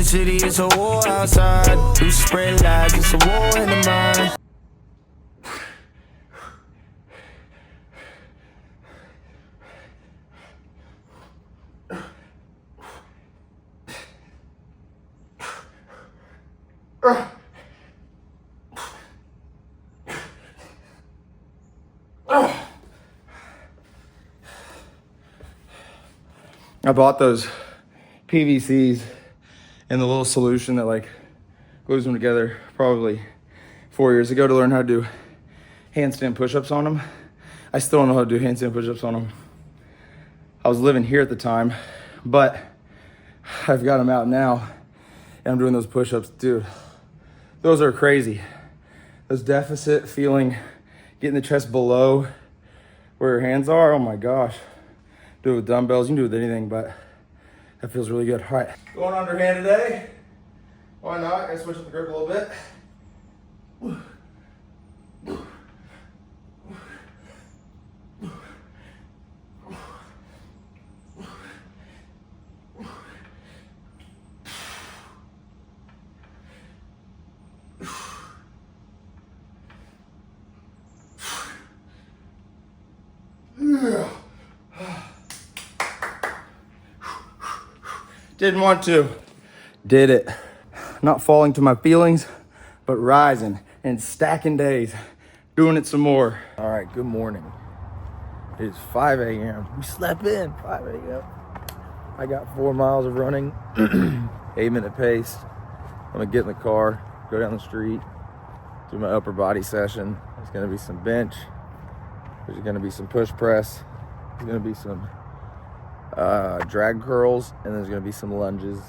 the city, it's a war outside. You spread lies, it's a war in the mind. I bought those PVCs and the little solution that like glues them together probably 4 years ago to learn how to do handstand push-ups on them. I still don't know how to do handstand push-ups on them. I was living here at the time, but I've got them out now and I'm doing those push-ups. Dude, those are crazy. Those deficit feeling, getting the chest below where your hands are, oh my gosh. Do it with dumbbells, you can do it with anything, but that feels really good. All right, going underhand today. Why not? Gotta switch up the grip a little bit. Didn't want to. Did it. Not falling to my feelings, but rising and stacking days. Doing it some more. All right, good morning. It is 5 a.m. We slept in, 5 a.m. I got 4 miles of running, 8-minute pace. I'm gonna get in the car, go down the street, do my upper body session. There's gonna be some bench. There's gonna be some push press. There's gonna be some drag curls, and there's gonna be some lunges,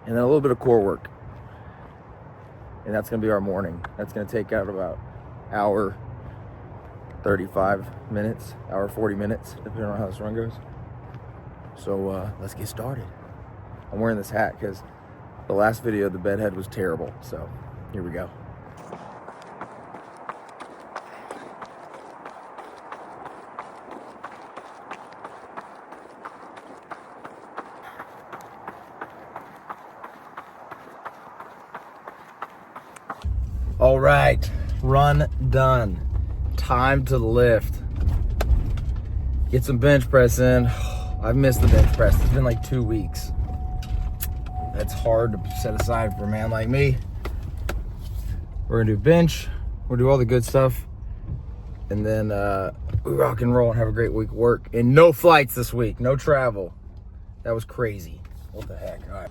and then a little bit of core work. And that's gonna be our morning. That's gonna take out about hour 35 minutes, hour 40 minutes, depending on how this run goes. So let's get started. I'm wearing this hat because the last video, the bed head was terrible. So here we go. All right, run done. Time to lift. Get some bench press in. I've missed the bench press. It's been like 2 weeks. That's hard to set aside for a man like me. We're gonna do bench. We'll do all the good stuff. And then we rock and roll and have a great week of work. And no flights this week, no travel. That was crazy. What the heck, all right.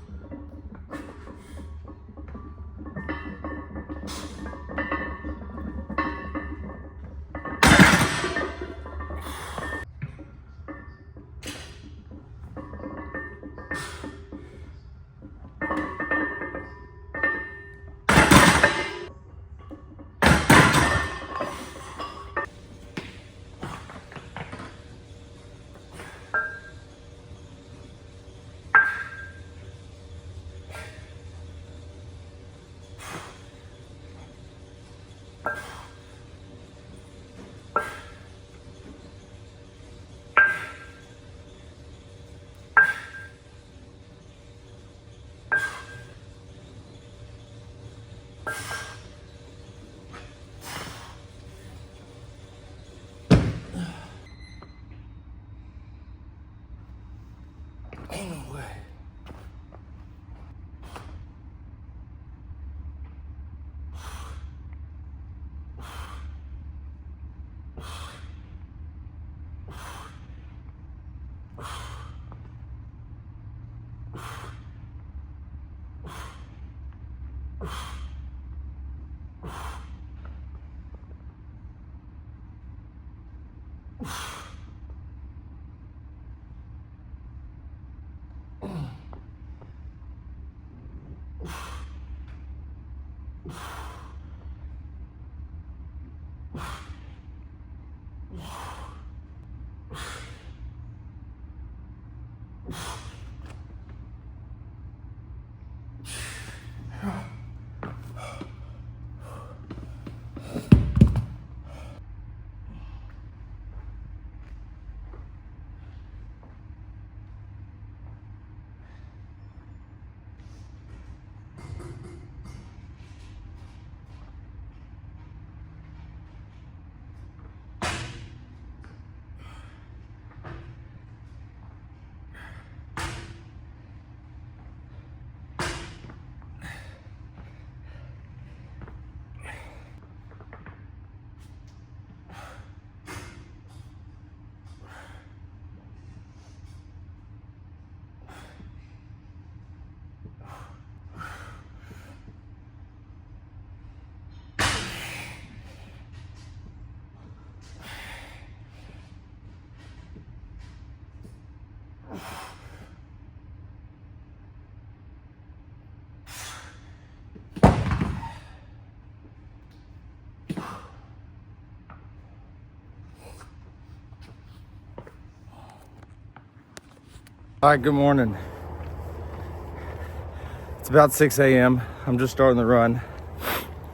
Ain't no way. Hi, good morning. It's about 6 a.m. I'm just starting the run.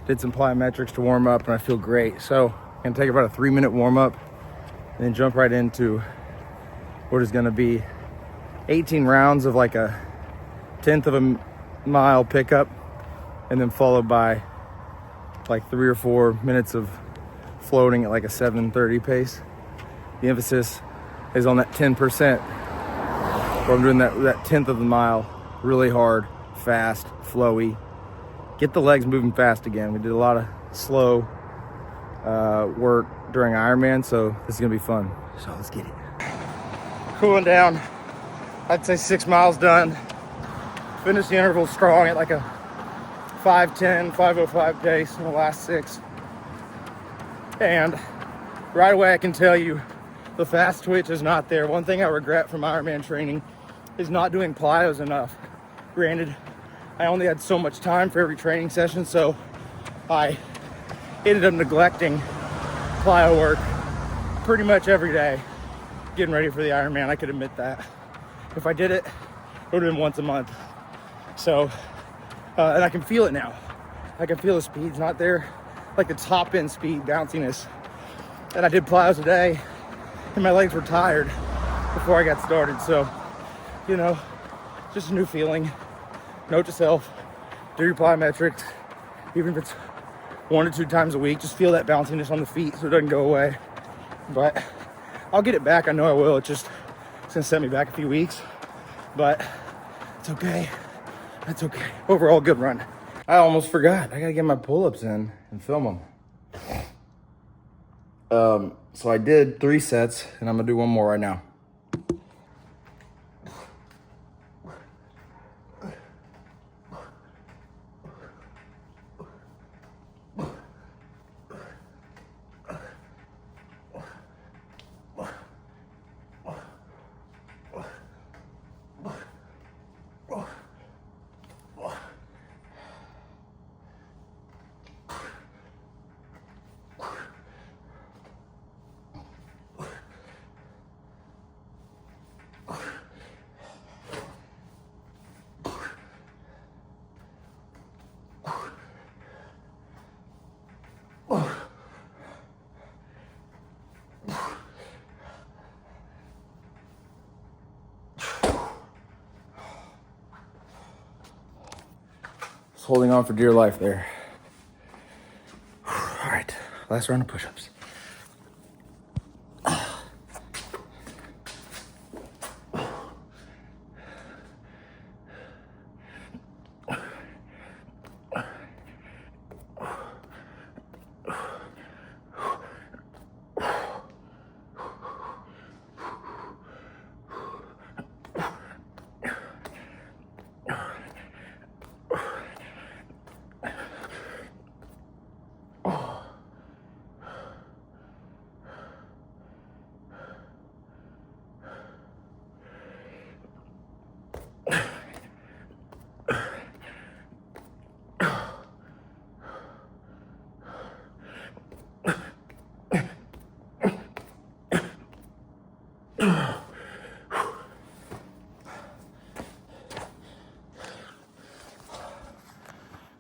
Did some plyometrics to warm up and I feel great. So I'm gonna take about a 3-minute warm up and then jump right into what is gonna be 18 rounds of like a 1/10 of a mile pickup, and then followed by like 3 or 4 minutes of floating at like a 7:30 pace. The emphasis is on that 10%, where I'm doing that 1/10 of the mile really hard, fast, flowy. Get the legs moving fast again. We did a lot of slow work during Ironman, so this is gonna be fun. So let's get it. Cooling down. I'd say 6 miles done. Finished the interval strong at like a 5:10, 5:05 pace in the last 6. And right away I can tell you the fast twitch is not there. One thing I regret from Ironman training is not doing plyos enough. Granted, I only had so much time for every training session, so I ended up neglecting plyo work pretty much every day getting ready for the Ironman. I could admit that. If I did it, it would have been once a month. So, and I can feel it now. I can feel the speed's not there, like the top end speed, bounciness. And I did plyos a day, and my legs were tired before I got started. So, you know, just a new feeling. Note to self, do your plyometrics, even if it's 1 or 2 times a week. Just feel that bounciness on the feet so it doesn't go away. But I'll get it back. I know I will. It's gonna set me back a few weeks, but it's okay. That's okay. Overall, good run. I almost forgot. I gotta get my pull-ups in and film them. So I did 3 sets, and I'm gonna do one more right now. Just holding on for dear life there. All right, last round of push-ups.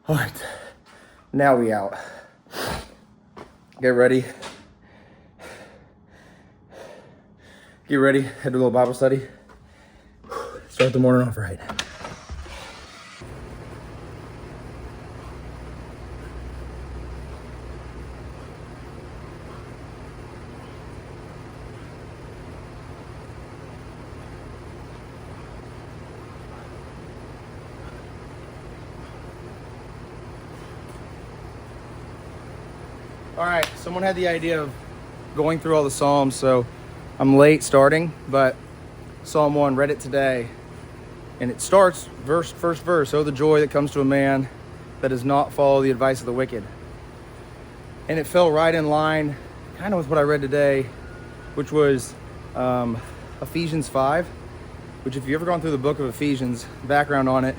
All right, now we out. Get ready. Get ready, head to a little Bible study. Start the morning off right. All right, someone had the idea of going through all the Psalms, so I'm late starting, but Psalm 1, read it today. And it starts, first verse, oh, the joy that comes to a man that does not follow the advice of the wicked. And it fell right in line, kind of with what I read today, which was Ephesians 5, which if you've ever gone through the book of Ephesians, background on it,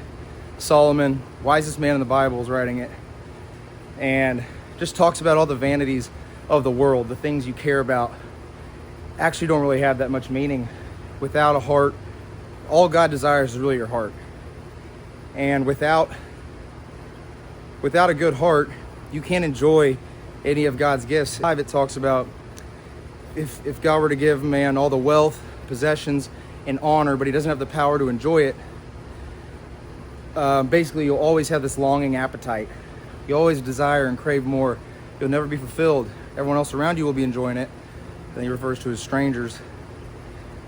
Solomon, wisest man in the Bible, is writing it. And just talks about all the vanities of the world, the things you care about actually don't really have that much meaning without a heart all God desires is really your heart. And without a good heart, you can't enjoy any of God's gifts. It talks about if God were to give man all the wealth, possessions, and honor, but he doesn't have the power to enjoy it, basically you'll always have this longing appetite. You always desire and crave more. You'll never be fulfilled. Everyone else around you will be enjoying it. Then he refers to as strangers.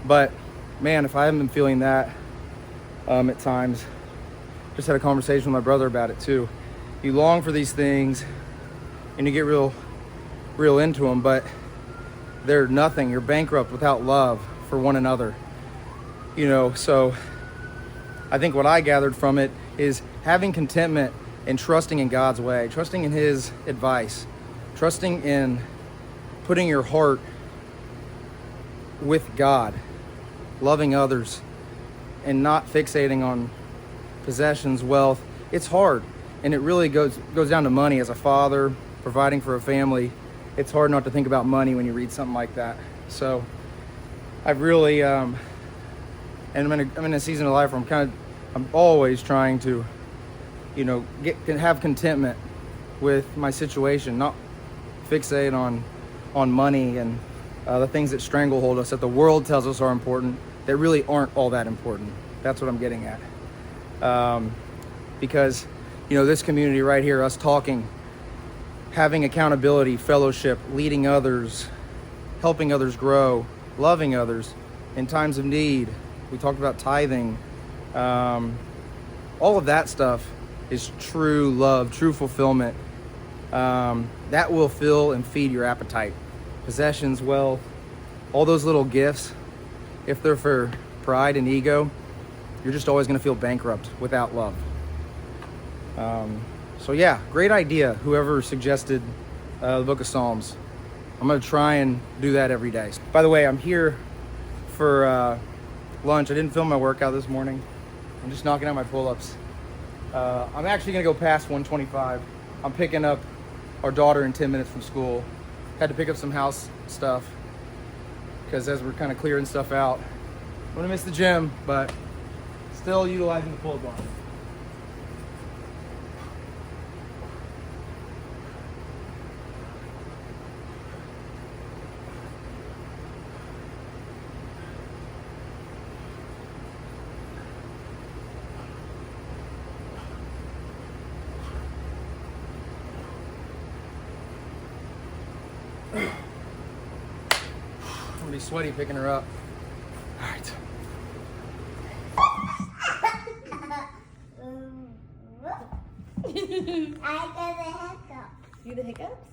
But man, if I haven't been feeling that at times, just had a conversation with my brother about it too. You long for these things and you get real into them, but they're nothing. You're bankrupt without love for one another. So I think what I gathered from it is having contentment and trusting in God's way, trusting in his advice, trusting in putting your heart with God, loving others, and not fixating on possessions, wealth. It's hard, and it really goes down to money. As a father providing for a family, it's hard not to think about money when you read something like that. So I've really and I'm in a season of life where I'm always trying to have contentment with my situation, not fixate on money and the things that stranglehold us, that the world tells us are important, that really aren't all that important. That's what I'm getting at. Because this community right here, us talking, having accountability, fellowship, leading others, helping others grow, loving others in times of need. We talked about tithing. All of that stuff is true love, true fulfillment. That will fill and feed your appetite. Possessions, wealth, all those little gifts, if they're for pride and ego, you're just always going to feel bankrupt without love. So yeah, great idea, whoever suggested the book of Psalms. I'm going to try and do that every day. By the way, I'm here for lunch. I didn't film my workout this morning. I'm just knocking out my pull-ups. I'm actually going to go past 125. I'm picking up our daughter in 10 minutes from school. Had to pick up some house stuff because as we're kind of clearing stuff out, I'm going to miss the gym, but still utilizing the pull-up bar. I'm gonna be sweaty picking her up. All right. I got the hiccup. You the hiccups?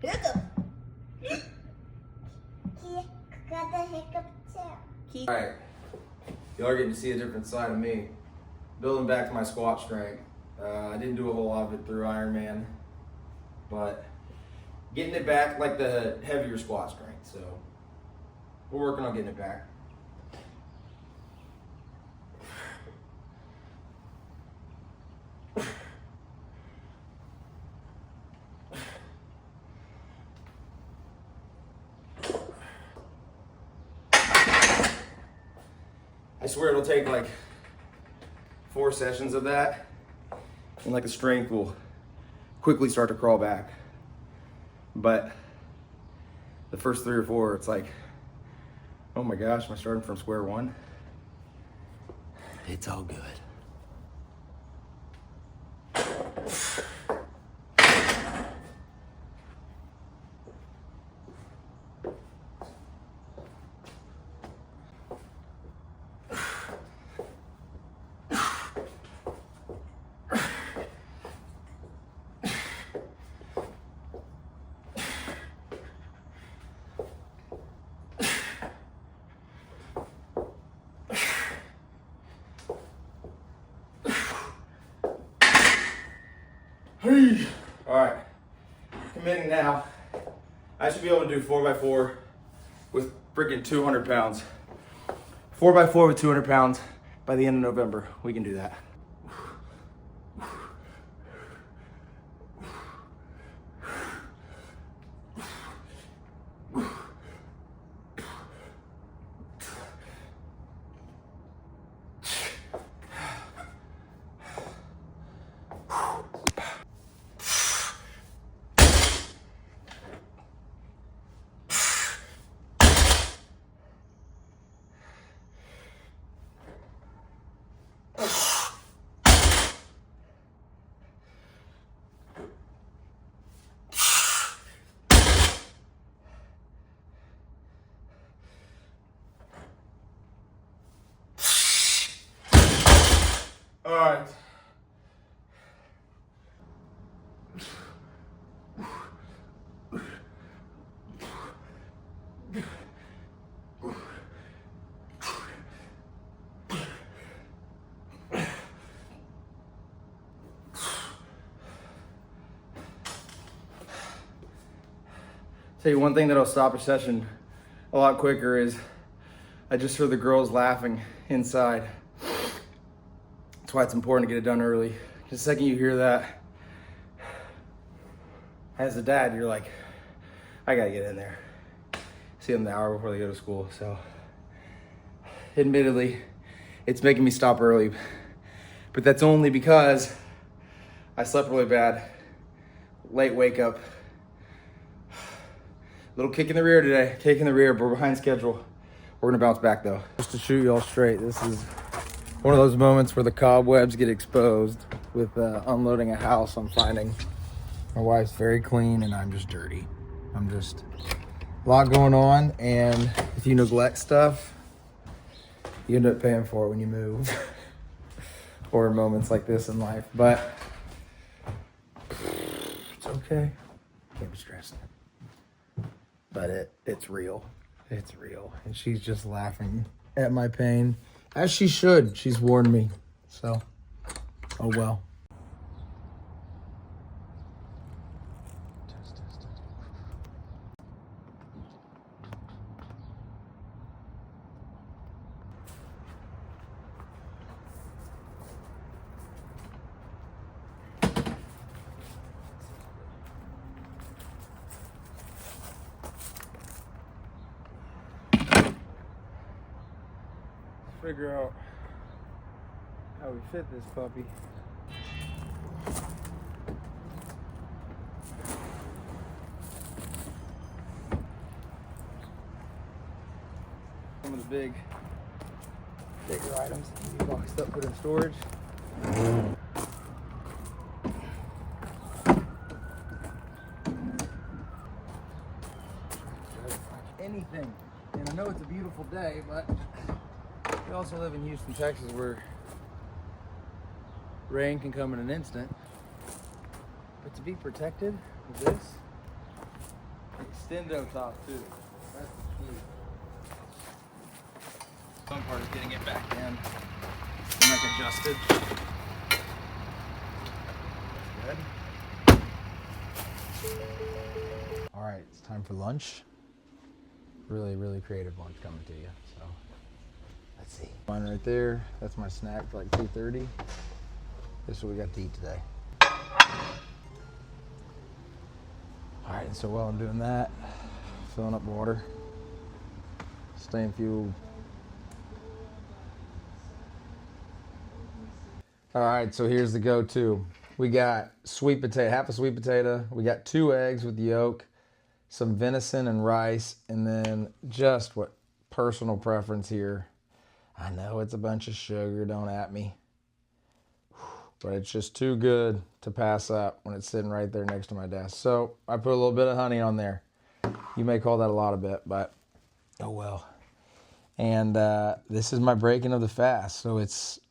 Hiccup. He got the hiccup too. All right. Y'all are getting to see a different side of me. Building back to my squat strength. I didn't do a whole lot of it through Ironman, but getting it back like the heavier squat strength. So we're working on getting it back. I swear it'll take like 4 sessions of that, and like the strength will quickly start to crawl back. But the first 3 or 4, it's like, oh my gosh, am I starting from square one? It's all good. All right, committing now. I should be able to do 4x4 with freaking 200 pounds. 4x4 with 200 pounds by the end of November. We can do that. Tell you one thing that'll stop a session a lot quicker is I just heard the girls laughing inside. That's why it's important to get it done early. The second you hear that, as a dad, you're like, I gotta get in there. See them the hour before they go to school. So admittedly, it's making me stop early, but that's only because I slept really bad. Late wake up. Little kick in the rear today. Kick in the rear, but we're behind schedule. We're gonna bounce back though. Just to shoot y'all straight, this is one of those moments where the cobwebs get exposed with unloading a house. I'm finding my wife's very clean and I'm just dirty. I'm just a lot going on, and if you neglect stuff, you end up paying for it when you move or in moments like this in life. But it's okay. Can't be stressed. But it's real. It's real. And she's just laughing at my pain, as she should. She's warned me. So, oh well. Figure out how we fit this puppy. Some of the bigger items can be boxed up, put in storage. Anything. And I know it's a beautiful day, but we also live in Houston, Texas, where rain can come in an instant. But to be protected with this, extendo top too. That's the key. Fun part is getting it back in and like adjusted. Good. All right, it's time for lunch. Really, really creative lunch coming to you. So. Let's see. Mine right there. That's my snack for like 2:30. This is what we got to eat today. All right, so while I'm doing that, filling up water, staying fueled. All right, so here's the go-to. We got sweet potato, half a sweet potato. We got 2 eggs with yolk, some venison and rice, and then just what personal preference here. I know it's a bunch of sugar, don't at me. But it's just too good to pass up when it's sitting right there next to my desk. So I put a little bit of honey on there. You may call that a lot of bit, but oh well. And this is my breaking of the fast. So it's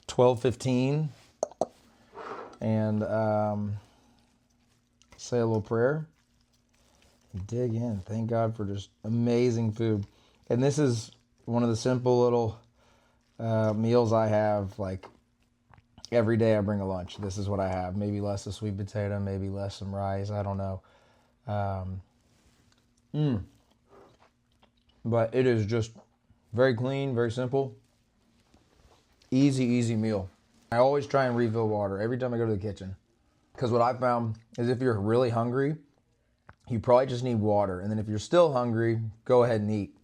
12:15. And say a little prayer. And dig in. Thank God for just amazing food. And this is one of the simple little meals I have, like every day I bring a lunch. This is what I have. Maybe less of sweet potato, maybe less some rice. I don't know. But it is just very clean, very simple. Easy meal. I always try and refill water every time I go to the kitchen. Because what I found is if you're really hungry, you probably just need water. And then if you're still hungry, go ahead and eat.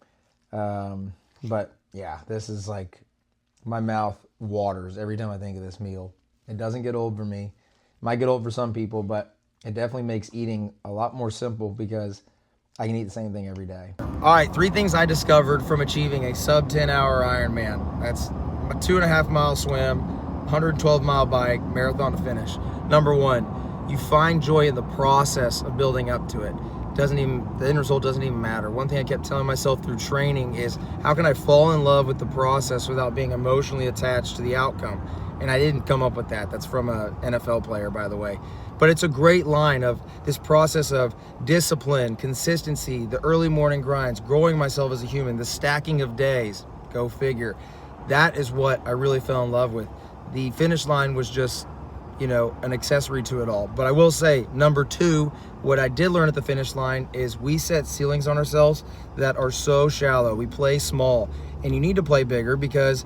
But yeah, this is like, my mouth waters every time I think of this meal. It doesn't get old for me. It might get old for some people, but it definitely makes eating a lot more simple because I can eat the same thing every day. All right, 3 things I discovered from achieving a sub 10-hour Ironman. That's a 2.5 mile swim, 112 mile bike, marathon to finish. Number 1, you find joy in the process of building up to it. The end result doesn't even matter. One thing I kept telling myself through training is, how can I fall in love with the process without being emotionally attached to the outcome? And I didn't come up with that. That's from an NFL player, by the way. But it's a great line of this process of discipline, consistency, the early morning grinds, growing myself as a human, the stacking of days, go figure. That is what I really fell in love with. The finish line was just you know, an accessory to it all. But I will say, number two, what I did learn at the finish line is we set ceilings on ourselves that are so shallow. We play small, and you need to play bigger, because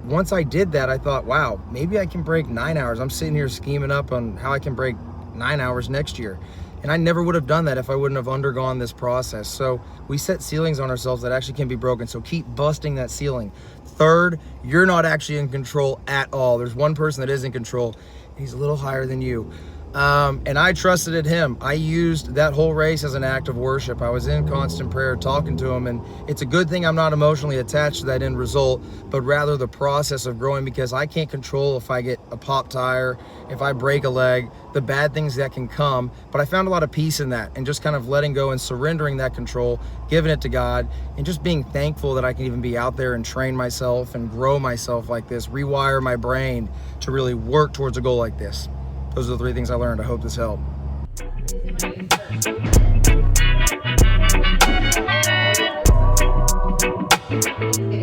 once I did that, I thought, wow, maybe I can break 9 hours. I'm sitting here scheming up on how I can break 9 hours next year. And I never would have done that if I wouldn't have undergone this process. So we set ceilings on ourselves that actually can be broken. So keep busting that ceiling. Third, you're not actually in control at all. There's one person that is in control. He's a little higher than you. And I trusted in him. I used that whole race as an act of worship. I was in constant prayer talking to him, and it's a good thing I'm not emotionally attached to that end result, but rather the process of growing, because I can't control if I get a pop tire, if I break a leg, the bad things that can come. But I found a lot of peace in that, and just kind of letting go and surrendering that control, giving it to God, and just being thankful that I can even be out there and train myself and grow myself like this, rewire my brain to really work towards a goal like this. Those are the three things I learned. I hope this helped. Okay.